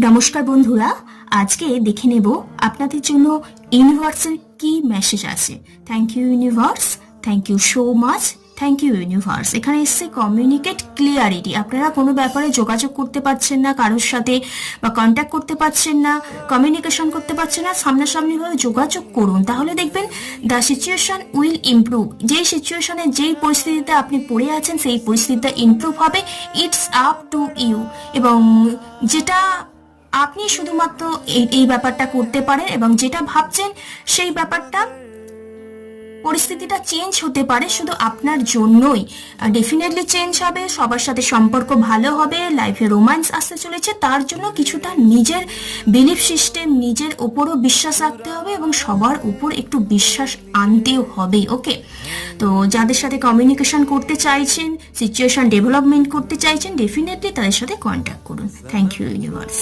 নমস্কার বন্ধুরা, আজকে দেখে নেব আপনাদের জন্য ইউনিভার্সের কি মেসেজ আছে। Thank you universe, thank you so much, thank you universe. এখানে এসছে কমিউনিকেট ক্লিয়ারিটি। আপনারা কোনো ব্যাপারে যোগাযোগ করতে পারছেন না কারোর সাথে, বা কন্ট্যাক্ট করতে পারছেন না, কমিউনিকেশন করতে পারছেন না, সামনাসামনিভাবে যোগাযোগ করুন, তাহলে দেখবেন দ্য সিচুয়েশন উইল ইমপ্রুভ। যেই সিচুয়েশনে, যেই পরিস্থিতিতে আপনি পড়ে আছেন সেই পরিস্থিতিটা ইমপ্রুভ হবে। It's up to you. এবং যেটা আপনি শুধুমাত্র এই ব্যাপারটা করতে পারেন, এবং যেটা ভাবছেন সেই ব্যাপারটা, পরিস্থিতিটা চেঞ্জ হতে পারে শুধু আপনার জন্যই। ডেফিনেটলি চেঞ্জ হবে, সবার সাথে সম্পর্ক ভালো হবে, লাইফে রোম্যান্স আসতে চলেছে। তার জন্য কিছুটা নিজের বিলিফ সিস্টেম, নিজের ওপরও বিশ্বাস রাখতে হবে এবং সবার উপর একটু বিশ্বাস আনতেও হবে। ওকে, তো যাদের সাথে কমিউনিকেশন করতে চাইছেন, সিচুয়েশন ডেভেলপমেন্ট করতে চাইছেন, ডেফিনেটলি তাদের সাথে কন্ট্যাক্ট করুন। Thank you universe.